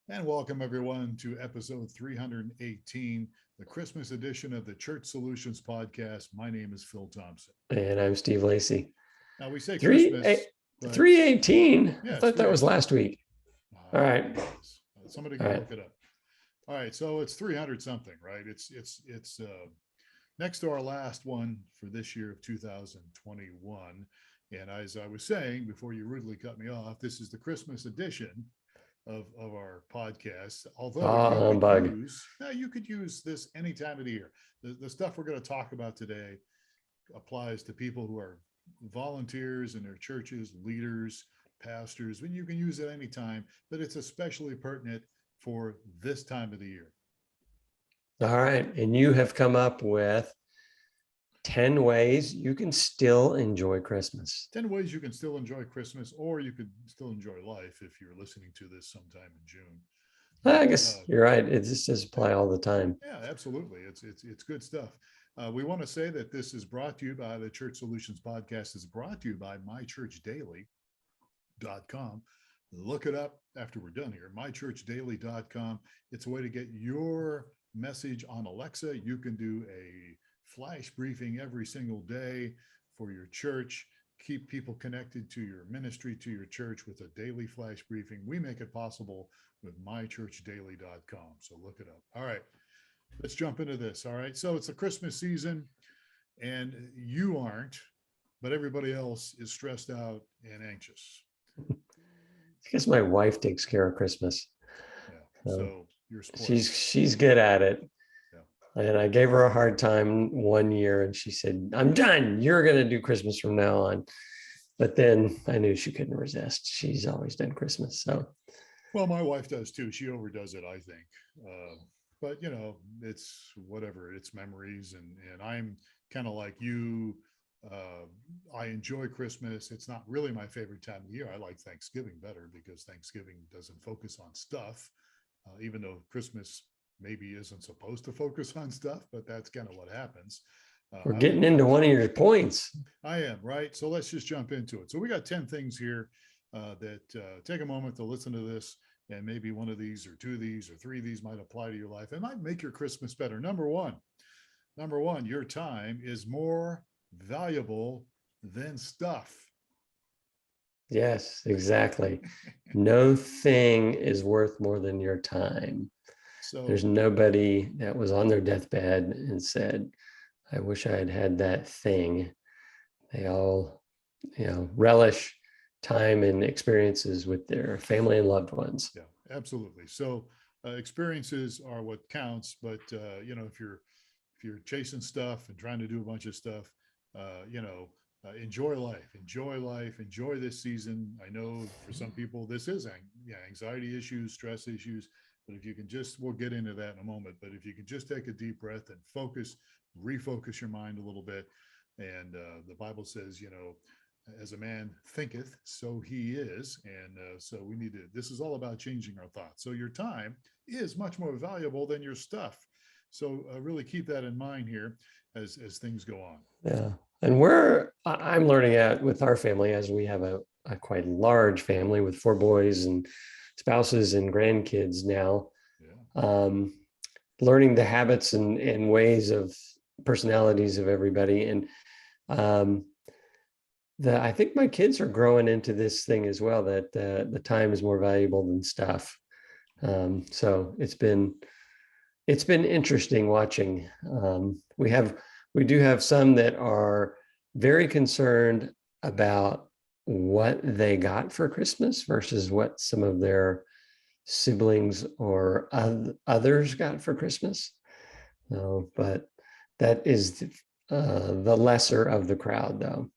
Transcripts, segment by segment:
And welcome everyone to episode 318, the Christmas edition of the Church Solutions podcast. My name is Phil Thompson. And I'm Steve Lacy. Now we say Three Christmas, but 318. yeah, I it's thought that was 318. last week. All Maybe right. it is. Somebody All go right. look it up. All right, so it's 300 something, right? It's next to our last one for this year of 2021. And as I was saying before you rudely cut me off, this is the Christmas edition of our podcast. Although Humbug. you could use this any time of the year. The stuff we're going to talk about today applies to people who are volunteers in their churches, leaders, pastors. When you can use it anytime, but it's especially pertinent for this time of the year. All right. And you have come up with 10 ways you can still enjoy Christmas. 10 ways you can still enjoy Christmas, or you could still enjoy life if you're listening to this sometime in June. I guess you're right. It just does apply all the time. Yeah, absolutely. It's good stuff. We want to say that this is brought to you by the Church Solutions podcast. Is brought to you by mychurchdaily.com. Look it up after we're done here. mychurchdaily.com. It's a way to get your message on Alexa. You can do a flash briefing every single day for your church. Keep people connected to your ministry, to your church with a daily flash briefing. We make it possible with mychurchdaily.com. So look it up. All right, let's jump into this. All right, so it's the Christmas season and you aren't, but everybody else is stressed out and anxious. Because my wife takes care of Christmas. Yeah, so you're spoiled. She's good at it. Yeah. And I gave her a hard time one year and she said, I'm done. You're going to do Christmas from now on. But then I knew she couldn't resist. She's always done Christmas. So, well, my wife does too. She overdoes it, I think. But it's whatever. It's memories, and I'm kind of like you. I enjoy Christmas. It's not really my favorite time of the year. I like Thanksgiving better because Thanksgiving doesn't focus on stuff, even though Christmas maybe isn't supposed to focus on stuff, but that's kind of what happens. we're getting into one of your points. I am, right? So let's just jump into it. So we got 10 things here that take a moment to listen to this, and maybe one of these or two of these or three of these might apply to your life. It might make your Christmas better. Number one, your time is more valuable than stuff. Yes, exactly. No thing is worth more than your time. So there's nobody that was on their deathbed and said, I wish I had had that thing. They all, relish time and experiences with their family and loved ones. Yeah, absolutely. So experiences are what counts. But if you're chasing stuff and trying to do a bunch of stuff, enjoy life, enjoy this season. I know for some people this is anxiety issues, stress issues. But if you can we'll get into that in a moment. But if you can just take a deep breath and refocus your mind a little bit. And the Bible says, as a man thinketh, so he is. And so this is all about changing our thoughts. So your time is much more valuable than your stuff. So really keep that in mind here as things go on. Yeah. And I'm learning at with our family, as we have a quite large family with 4 boys and spouses and grandkids now, learning the habits and ways of personalities of everybody. And I think my kids are growing into this thing as well, that the time is more valuable than stuff. So it's been interesting watching. We do have some that are very concerned about what they got for Christmas versus what some of their siblings or others got for Christmas. But that is the lesser of the crowd, though.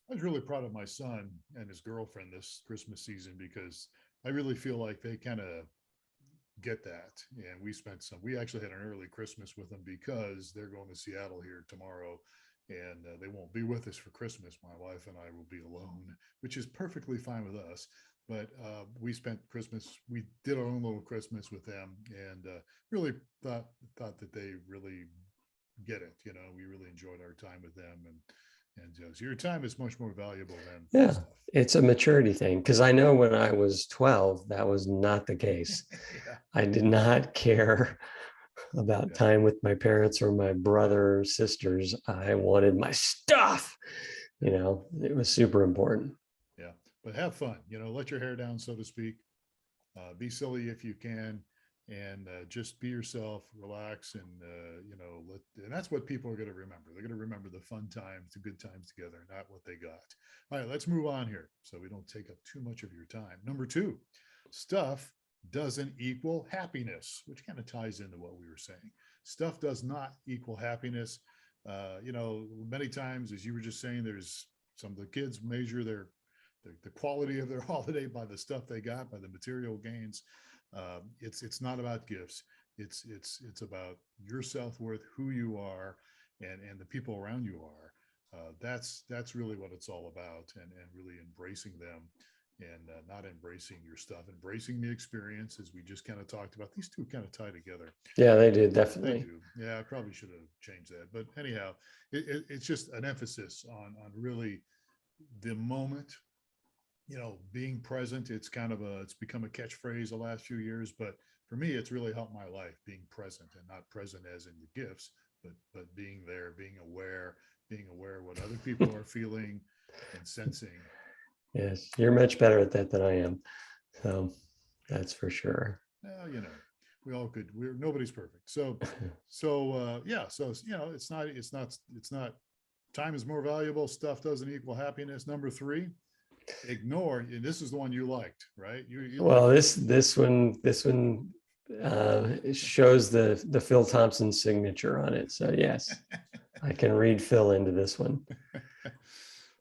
I was really proud of my son and his girlfriend this Christmas season because I really feel like they kind of get that. And we actually had an early Christmas with them because they're going to Seattle here tomorrow, and they won't be with us for Christmas. My wife and I will be alone, which is perfectly fine with us. But we spent Christmas, we did our own little Christmas with them, and really thought that they really get it. We really enjoyed our time with them, and And so your time is much more valuable than Yeah, stuff. it's a maturity thing because I know when I was 12, that was not the case. Yeah, I did not care about yeah, time with my parents or my brother or sisters. I wanted my stuff. yeah, It was super important. yeah. But have fun. Let your hair down, so to speak. Be silly if you can, and just be yourself, relax, and and that's what people are going to remember. They're going to remember the fun times, the good times together, not what they got. All right, let's move on here so we don't take up too much of your time. Number two, stuff doesn't equal happiness, which kind of ties into what we were saying. Stuff does not equal happiness. Many times, as you were just saying, there's some of the kids measure the quality of their holiday by the stuff they got, by the material gains. It's not about gifts. It's about your self worth, who you are, and the people around you are. That's really what it's all about, and really embracing them, and not embracing your stuff, embracing the experience, as we just kind of talked about. These two kind of tie together. Yeah, they do, They definitely. do. Yeah, I probably should have changed that, but anyhow, it's just an emphasis on really the moment, being present. It's become a catchphrase the last few years, but for me, it's really helped my life, being present, and not present as in the gifts, but being there, being aware of what other people are feeling and sensing. Yes, you're much better at that than I am. So that's for sure. Well, we all could. Nobody's perfect. So yeah. So it's not. Time is more valuable. Stuff doesn't equal happiness. Number three, ignore. And this is the one you liked, right? You like Well, this. this one shows the Phil Thompson signature on it. So yes, I can read Phil into this one.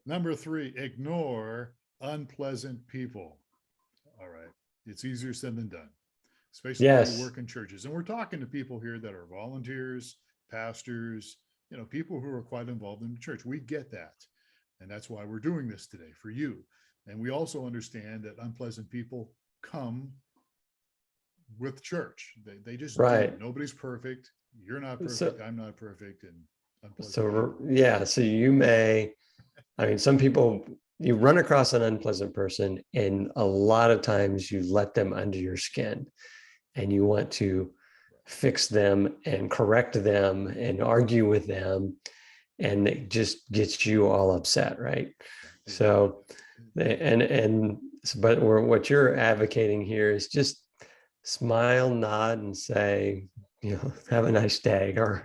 Number three, ignore unpleasant people. All right. It's easier said than done, especially when you Yes, work in churches. And we're talking to people here that are volunteers, pastors, people who are quite involved in the church. We get that. And that's why we're doing this today for you. And we also understand that unpleasant people come with church. They just do. right. Nobody's perfect. You're not So perfect. I'm not perfect. And unpleasant so people. yeah, so you may, I mean, some people, you run across an unpleasant person, and a lot of times you let them under your skin and you want to fix them and correct them and argue with them, and it just gets you all upset, right? Yeah, So and but what you're advocating here is just smile, nod, and say, have a nice day, or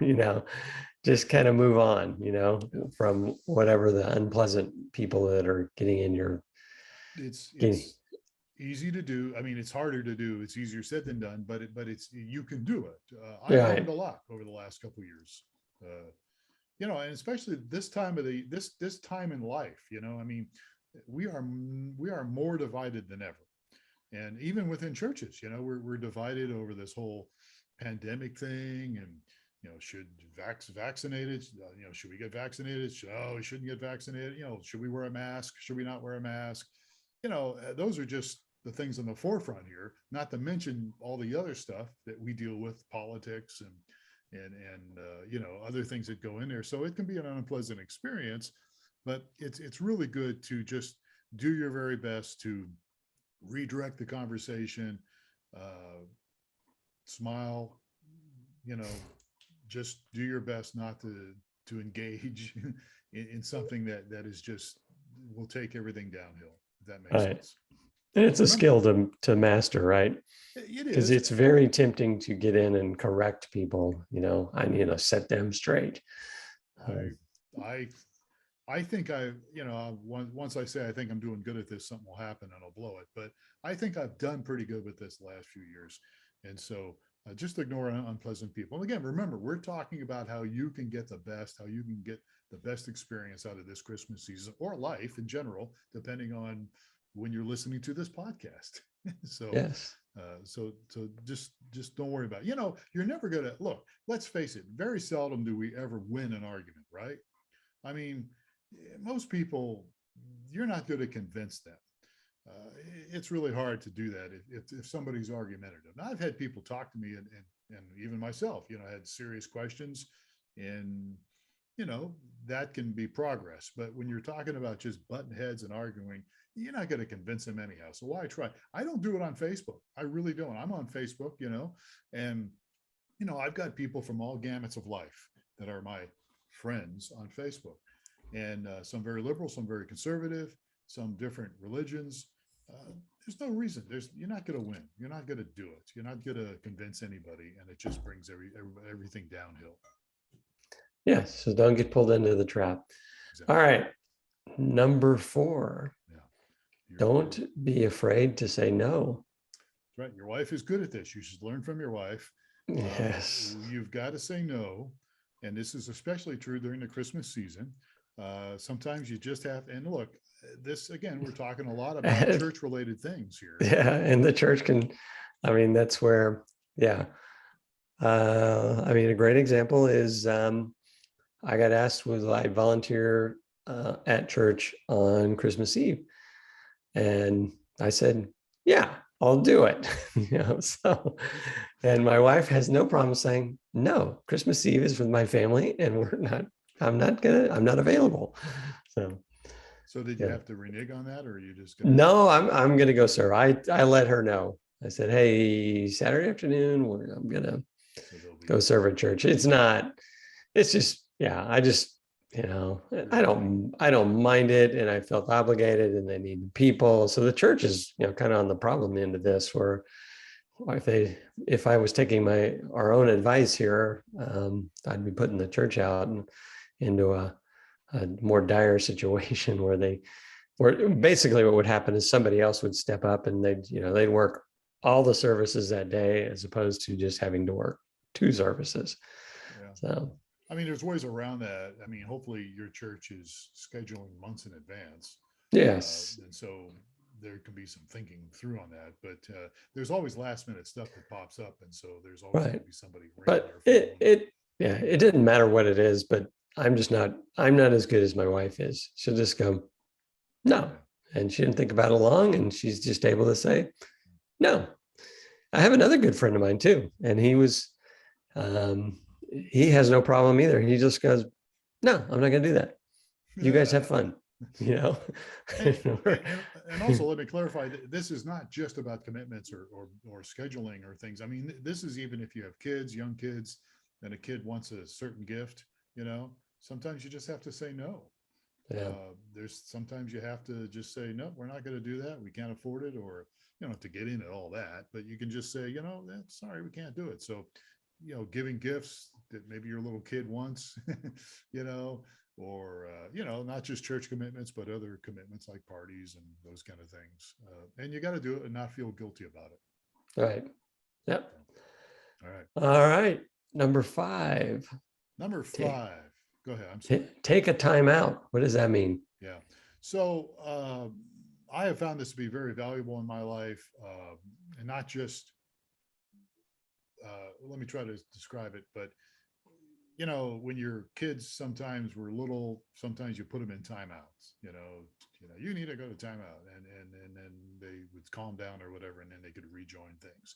just kind of move on, yeah. from whatever the unpleasant people that are getting in your it's getting. it's easy to do. I mean, it's harder to do. It's easier said than done, but you can do it. I've learned Right. a lot over the last couple of years. And especially this time of this time in life. I mean, we are more divided than ever, and even within churches, we're divided over this whole pandemic thing, and should vaccinated, should we get vaccinated? We shouldn't get vaccinated. Should we wear a mask? Should we not wear a mask? Those are just the things on the forefront here, not to mention all the other stuff that we deal with, politics and other things that go in there. So it can be an unpleasant experience, but it's really good to just do your very best to redirect the conversation, uh, smile, you know, just do your best not to engage in something that is just will take everything downhill. If that makes Right. sense. And it's a Number skill to master, right? it Because is. it's very tempting to get in and correct people. I need to set them straight. I I I think once I say I think I'm doing good at this, something will happen and I'll blow it. But I think I've done pretty good with this the last few years, and so just ignore unpleasant people. And again, remember, we're talking about how you can get the best, how you can get the best experience out of this Christmas season or life in general, depending on when you're listening to this podcast. so Yes. so just don't worry about it. You're never gonna look. Let's face it. Very seldom do we ever win an argument, right? I mean, most people, you're not going to convince them. Uh, it's really hard to do that if somebody's argumentative. Now, I've had people talk to me, and even myself, I had serious questions, and that can be progress. But when you're talking about just button heads and arguing, you're not going to convince them anyhow. So why try? I don't do it on Facebook. I really don't. I'm on Facebook, and I've got people from all gamuts of life that are my friends on Facebook, and some very liberal, some very conservative, some different religions. There's no reason. You're not going to win. You're not going to do it. You're not going to convince anybody, and it just brings everything downhill. Yeah. So don't get pulled into the trap. Exactly. All right. Number 4. Yeah. Don't be afraid to say no. Right. Your wife is good at this. You should learn from your wife. Yes. You've got to say no. And this is especially true during the Christmas season. Sometimes you just have, and look, this again, we're talking a lot about church related things here. Yeah. And the church that's where, yeah. A great example is I got asked, would I volunteer at church on Christmas Eve? And I said, yeah, I'll do it. So, and my wife has no problem saying, no, Christmas Eve is with my family and I'm not available. So did you have to renege on that, or are you just gonna? No, I'm going to go serve. I let her know. I said, hey, Saturday afternoon, I'm going to go serve at church. It's just, yeah, I just, I don't mind it. And I felt obligated, and they need people. So the church is, kind of on the problem end of this, where if I was taking our own advice here, I'd be putting the church out into a more dire situation where basically what would happen is somebody else would step up and they'd work all the services that day, as opposed to just having to work 2 services. Yeah. So, there's ways around that. Hopefully your church is scheduling months in advance. Yes. And so there can be some thinking through on that, but there's always last minute stuff that pops up. And so there's always going to be somebody. But it didn't matter what it is, but I'm not as good as my wife is. She'll just go, no. And she didn't think about it long, and she's just able to say, no. I have another good friend of mine too. And he has no problem either. He just goes, no, I'm not going to do that. You guys have fun, and also let me clarify, this is not just about commitments or scheduling or things. This is even if you have kids, young kids, and a kid wants a certain gift, sometimes you just have to say no. Yeah. There's sometimes you have to just say, no, we're not going to do that. We can't afford it, or, to get into all that, but you can just say, sorry, we can't do it. So, giving gifts that maybe your little kid wants, or, not just church commitments, but other commitments like parties and those kind of things. And you got to do it and not feel guilty about it. Right. Yep. All right. All right. Number 5. Go ahead. I'm sorry. Take a time out. What does that mean? Yeah. So I have found this to be very valuable in my life, and not just, let me try to describe it, but when your kids sometimes were little, sometimes you put them in timeouts, you need to go to timeout, and then they would calm down or whatever, and then they could rejoin things.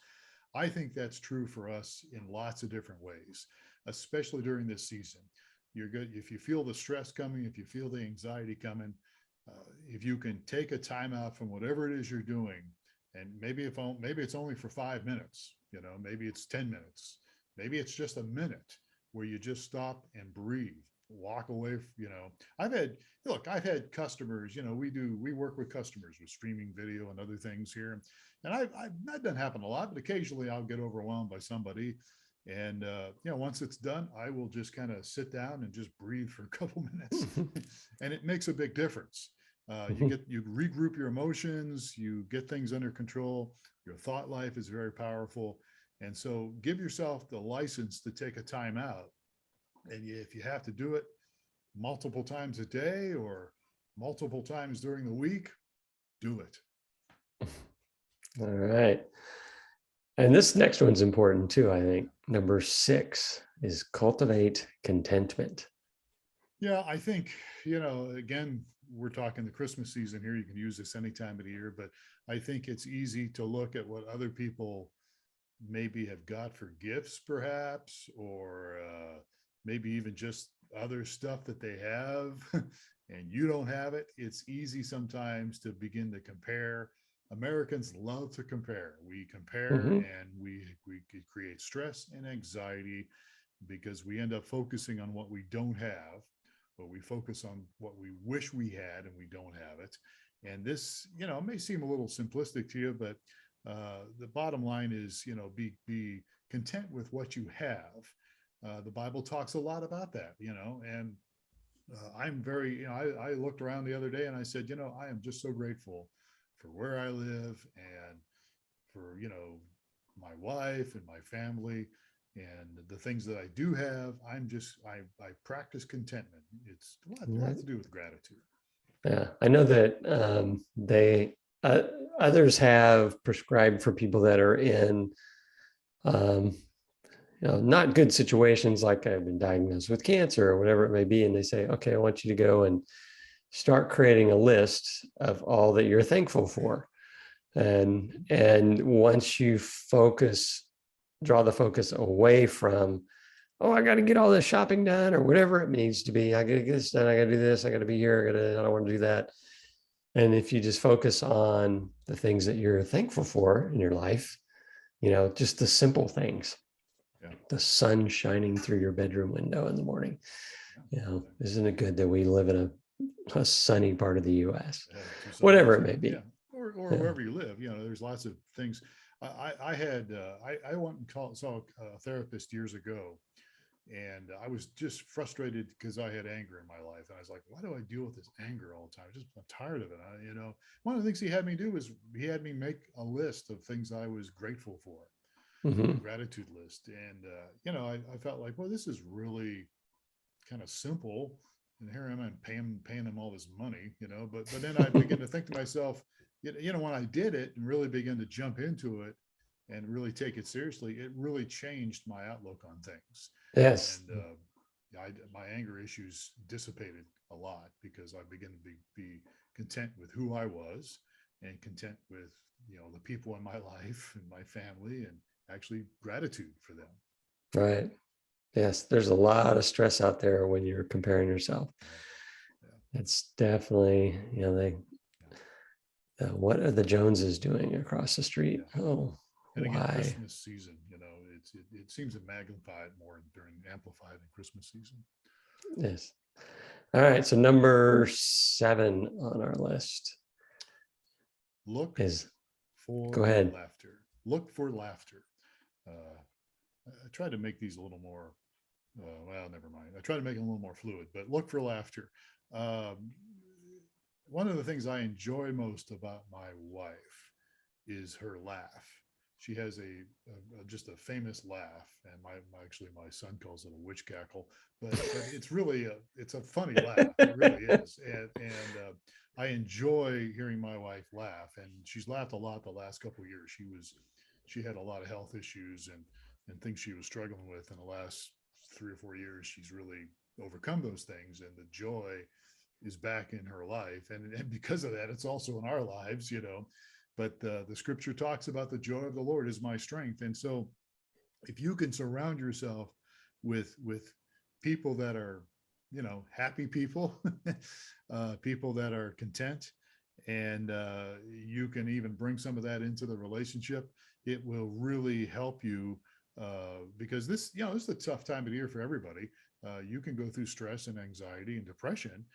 I think that's true for us in lots of different ways, especially during this season. You're good if you feel the stress coming, if you feel the anxiety coming, if you can take a timeout from whatever it is you're doing, and maybe it's only for 5 minutes, maybe it's 10 minutes, maybe it's just a minute where you just stop and breathe, walk away. I've had customers, we work with customers with streaming video and other things here. And that doesn't happen a lot, but occasionally I'll get overwhelmed by somebody. And, once it's done, I will just kind of sit down and just breathe for a couple minutes. And it makes a big difference. You regroup your emotions, you get things under control. Your thought life is very powerful. And so give yourself the license to take a time out. And if you have to do it multiple times a day or multiple times during the week, do it. All right. And this next one's important too, I think. Number 6 is cultivate contentment. Yeah, I think, again, we're talking the Christmas season here. You can use this any time of the year, but I think it's easy to look at what other people maybe have got for gifts, perhaps, or maybe even just other stuff that they have and you don't have it, it's easy sometimes to begin to compare. Americans love to compare. We compare Hmm. and we create stress and anxiety because we end up focusing on what we don't have, but we focus on what we wish we had and we don't have it. And this, may seem a little simplistic to you, but the bottom line is, be content with what you have. The Bible talks a lot about that, and I'm very, I looked around the other day and I said, I am just so grateful for where I live and for, my wife and my family and the things that I do have. I practice contentment. It's a lot to do with gratitude. Yeah, I know that they others have prescribed for people that are in um, not good situations, like I've been diagnosed with cancer or whatever it may be, and they say, okay, I want you to go and start creating a list of all that you're thankful for, and once you draw the focus away from, oh, I got to get all this shopping done or whatever it needs to be. I got to get this done. I got to do this. I got to be here. I don't want to do that. And if you just focus on the things that you're thankful for in your life, just the simple things, Yeah. the sun shining through your bedroom window in the morning, Yeah. isn't it good that we live in a sunny part of the US, Tucson whatever is, it may yeah, be. or Yeah. wherever you live, there's lots of things. I had, I went and saw a therapist years ago, and I was just frustrated because I had anger in my life, and I was like, why do I deal with this anger all the time? I'm tired of it. One of the things he had me do was he had me make a list of things I was grateful for, a Hmm. gratitude list, and I felt like, well, this is really kind of simple. And here I'm paying them all this money, but then I begin to think to myself, when I did it and really begin to jump into it and really take it seriously, it really changed my outlook on things. Yes. And my anger issues dissipated a lot because I began to be content with who I was and content with, the people in my life and my family, and actually gratitude for them. Right. Yes. There's a lot of stress out there when you're comparing yourself. Yeah. Yeah. It's definitely, what are the Joneses doing across the street? Yeah. Oh, And again, why? Christmas season, it seems to magnify it more during amplified in Christmas season. Yes. All right. So number 7 on our list Look is, go for ahead. laughter. Look for laughter. Uh, I try to make these a little more, well, never mind. I try to make it a little more fluid, but look for laughter. Um, One of the things I enjoy most about my wife is her laugh. She has just a famous laugh, and actually my son calls it a witch cackle, but it's really it's a funny laugh. It really is, and I enjoy hearing my wife laugh, and she's laughed a lot the last couple of years. She had a lot of health issues and things she was struggling with in the last 3 or 4 years. She's really overcome those things, and the joy is back in her life, and because of that, it's also in our lives, but the scripture talks about the joy of the Lord is my strength. And so if you can surround yourself with people that are, happy people, people that are content, and you can even bring some of that into the relationship, it will really help you, because this is a tough time of the year for everybody. You can go through stress and anxiety and depression,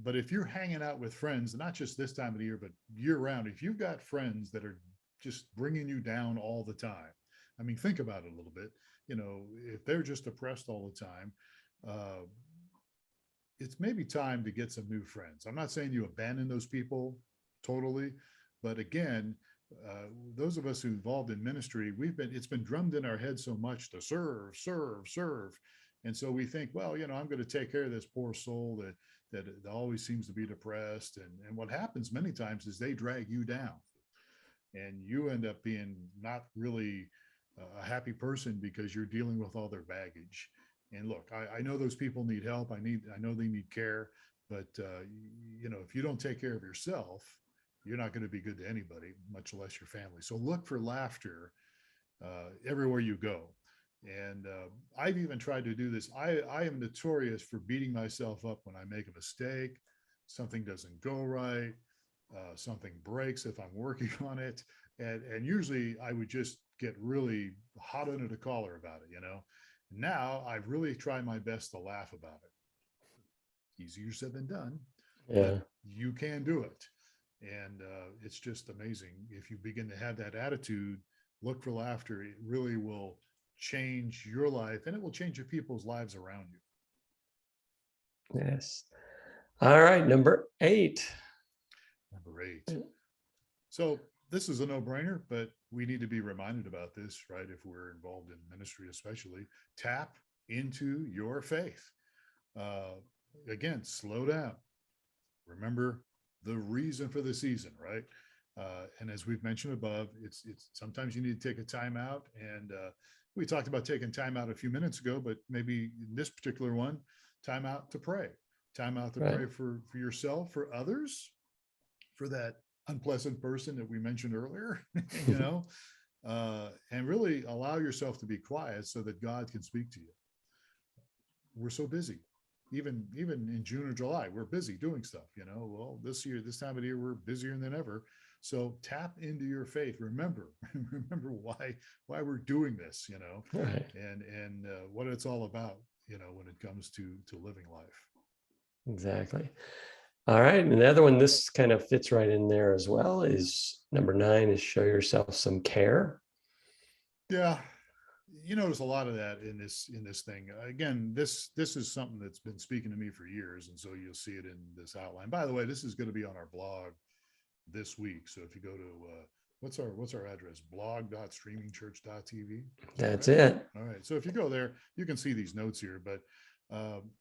but if you're hanging out with friends, not just this time of the year, but year round, if you've got friends that are just bringing you down all the time, I mean, think about it a little bit. If they're just depressed all the time, uh, it's maybe time to get some new friends. I'm not saying you abandon those people totally, but again, those of us who involved in ministry, it's been drummed in our head so much to serve, serve, serve. And so we think, well, I'm going to take care of this poor soul that always seems to be depressed. And what happens many times is they drag you down, and you end up being not really a happy person because you're dealing with all their baggage. And look, I know those people need help. I know they need care, but if you don't take care of yourself, you're not going to be good to anybody, much less your family. So look for laughter everywhere you go. And I've even tried to do this. I am notorious for beating myself up when I make a mistake, something doesn't go right, something breaks if I'm working on it. And usually I would just get really hot under the collar about it, you know. Now I've really tried my best to laugh about it. Easier said than done, but Yeah. you can do it. And it's just amazing. If you begin to have that attitude, look for laughter, it really will change your life and it will change the people's lives around you. Yes. All right. Number 8. Number 8. So this is a no-brainer, but we need to be reminded about this, right? If we're involved in ministry, especially, tap into your faith. Uh, Again, slow down. Remember the reason for the season, right? And as we've mentioned above, it's sometimes you need to take a time out. And we talked about taking time out a few minutes ago, but maybe in this particular one, time out to pray, time out to Right. pray for yourself, for others, for that unpleasant person that we mentioned earlier, you know, and really allow yourself to be quiet so that God can speak to you. We're so busy. Even in June or July, we're busy doing stuff, you know. Well, this year, this time of the year, we're busier than ever. So tap into your faith. Remember, remember why we're doing this, you know, Right. and what it's all about, you know, when it comes to living life. Exactly. All right. And the other one, this kind of fits right in there as well, is number 9 is show yourself some care. Yeah, you notice a lot of that in this thing. Again, this is something that's been speaking to me for years, and so you'll see it in this outline. By the way, this is going to be on our blog this week. So if you go to what's our address? blog.streamingchurch.tv. Is that That's right? it. All right. So if you go there, you can see these notes here. But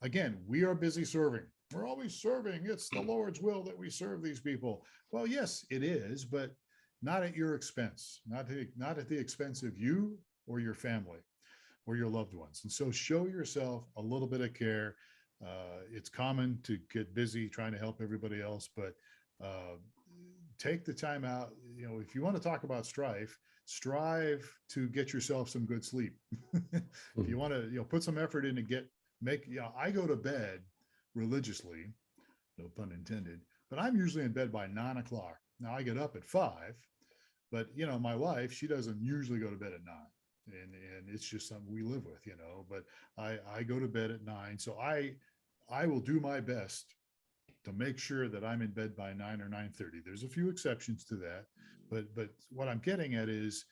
again, we are busy serving. We're always serving. It's the Lord's will that we serve these people. Well, yes, it is, but not at your expense, not at the expense of you or your family or your loved ones. And so show yourself a little bit of care. It's common to get busy trying to help everybody else, but uh, take the time out. You know, if you want to talk about strive to get yourself some good sleep. If you want to, you know, put some effort in to I go to bed religiously, no pun intended, but I'm usually in bed by 9 o'clock. Now I get up at 5, but you know, my wife, she doesn't usually go to bed at 9. And it's just something we live with, you know, but I go to bed at 9. So I will do my best to make sure that I'm in bed by 9 or 9:30. There's a few exceptions to that, but what I'm getting at is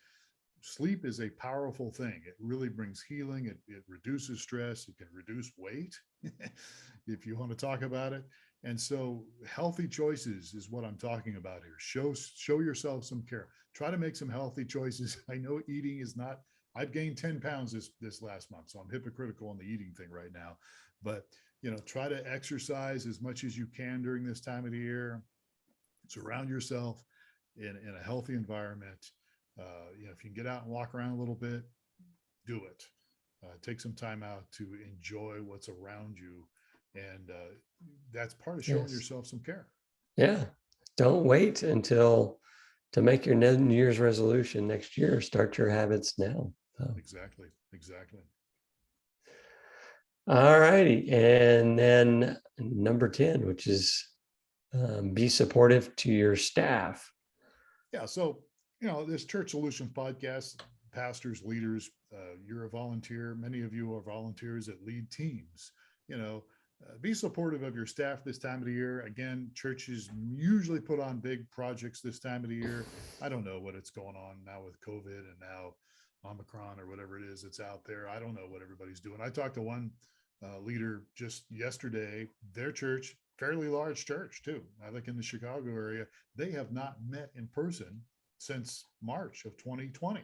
sleep is a powerful thing. It really brings healing. It reduces stress. It can reduce weight if you want to talk about it. And so healthy choices is what I'm talking about here. Show yourself some care. Try to make some healthy choices. I know eating is not, I've gained 10 pounds this last month, so I'm hypocritical on the eating thing right now. But you know, try to exercise as much as you can during this time of the year. Surround yourself in a healthy environment. You know, if you can get out and walk around a little bit, do it. Take some time out to enjoy what's around you, and that's part of showing Yes. yourself some care. Yeah. Don't wait until to make your New Year's resolution next year. Start your habits now. So. Exactly. Exactly. All righty. And then number 10, which is be supportive to your staff. Yeah. So, you know, this Church Solutions podcast, pastors, leaders, you're a volunteer. Many of you are volunteers that lead teams. You know, be supportive of your staff this time of the year. Again, churches usually put on big projects this time of the year. I don't know what it's going on now with COVID and now Omicron or whatever it is that's out there. I don't know what everybody's doing. I talked to one leader just yesterday. Their church, fairly large church too. I think in the Chicago area, they have not met in person since March of 2020,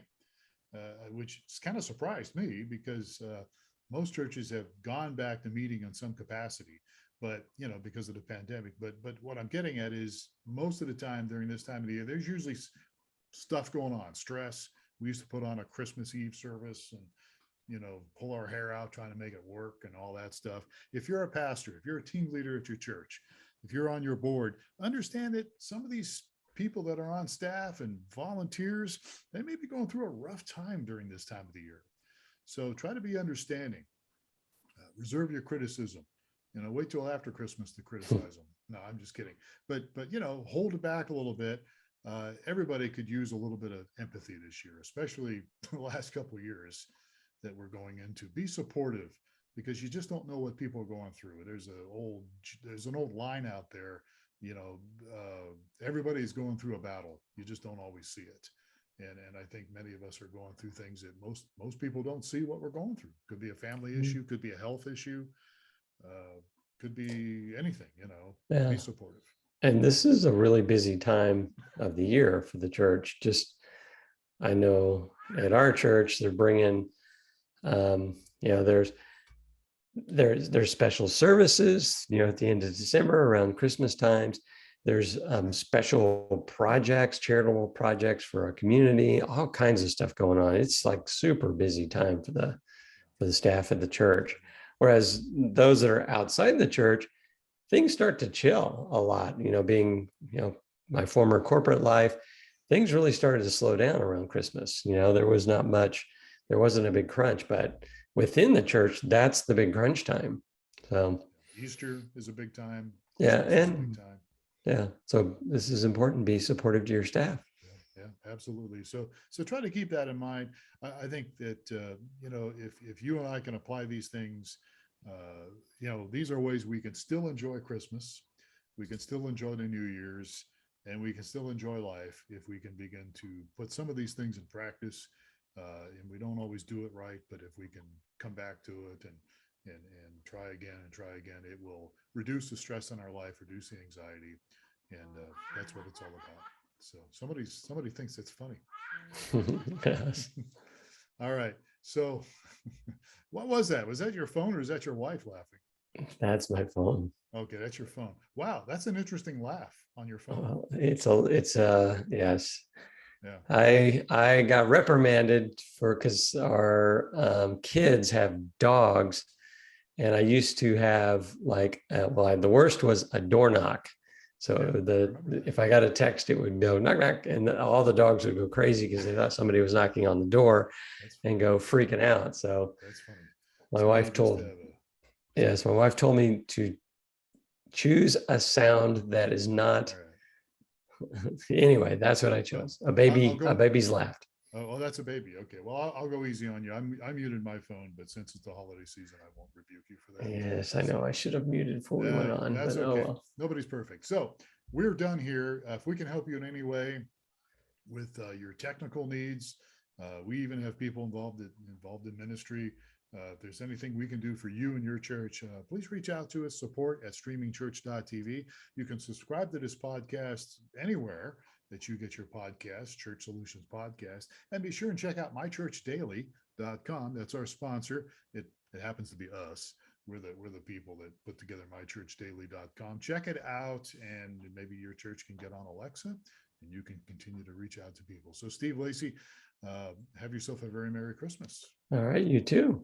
which kind of surprised me because most churches have gone back to meeting in some capacity, but you know, because of the pandemic. But what I'm getting at is most of the time during this time of the year, there's usually stuff going on, stress. We used to put on a Christmas Eve service and you know, pull our hair out trying to make it work and all that stuff. If you're a pastor, if you're a team leader at your church, if you're on your board, understand that some of these people that are on staff and volunteers, they may be going through a rough time during this time of the year. So try to be understanding. Reserve your criticism. Wait till after Christmas to criticize them. No, I'm just kidding. But hold it back a little bit. Everybody could use a little bit of empathy this year, especially the last couple of years that we're going into. Be supportive, because you just don't know what people are going through. There's an old line out there, everybody's going through a battle. You just don't always see it. And I think many of us are going through things that most people don't see what we're going through. Could be a family issue, could be a health issue, could be anything, Yeah. be supportive. And this is a really busy time of the year for the church. I know at our church, they're bringing, there's special services, at the end of December around Christmas times. There's special projects, charitable projects for our community, all kinds of stuff going on. It's like super busy time for the staff at the church. Whereas those that are outside the church, things start to chill a lot. Being, my former corporate life, things really started to slow down around Christmas. There wasn't a big crunch, but within the church, that's the big crunch time. So Easter is a big time. Yeah, Christmas is a and big time. yeah, so this is important. Be supportive to your staff. Yeah, absolutely. So try to keep that in mind. I think that if you and I can apply these things, these are ways we can still enjoy Christmas, we can still enjoy the New Year's, and we can still enjoy life if we can begin to put some of these things in practice. And we don't always do it right, but if we can come back to it and try again, it will reduce the stress in our life, reduce the anxiety, and that's what it's all about. So somebody thinks it's funny. Yes. All right. So what was that? Was that your phone, or is that your wife laughing? That's my phone. Okay, that's your phone. Wow, that's an interesting laugh on your phone. Well, yes. Yeah. I got reprimanded because our kids have dogs, and I used to have the worst was a door knock. So if I got a text, it would go knock knock, and all the dogs would go crazy because they thought somebody was knocking on the door and go freaking out. So that's funny. My wife told me to choose a sound that is not. Anyway, that's what I chose. A baby's laughed. Oh, that's a baby. Okay. Well, I'll go easy on you. I muted my phone, but since it's the holiday season, I won't rebuke you for that. Yes, I know. I should have muted before we went on. That's but okay. Oh well. Nobody's perfect. So we're done here. If we can help you in any way with your technical needs, we even have people involved in ministry. If there's anything we can do for you and your church, please reach out to us, support@streamingchurch.tv. You can subscribe to this podcast anywhere that you get your podcast, Church Solutions Podcast, and be sure and check out mychurchdaily.com. That's our sponsor. It happens to be us. We're the people that put together mychurchdaily.com. Check it out, and maybe your church can get on Alexa, and you can continue to reach out to people. So Steve, Lacy, have yourself a very Merry Christmas. All right, you too.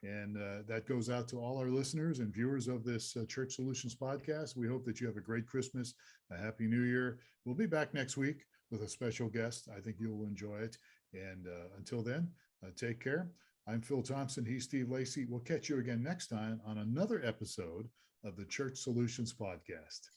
And that goes out to all our listeners and viewers of this Church Solutions podcast. We hope that you have a great Christmas, a happy New Year. We'll be back next week with a special guest. I think you'll enjoy it. And until then, take care. I'm Phil Thompson. He's Steve Lacy. We'll catch you again next time on another episode of the Church Solutions podcast.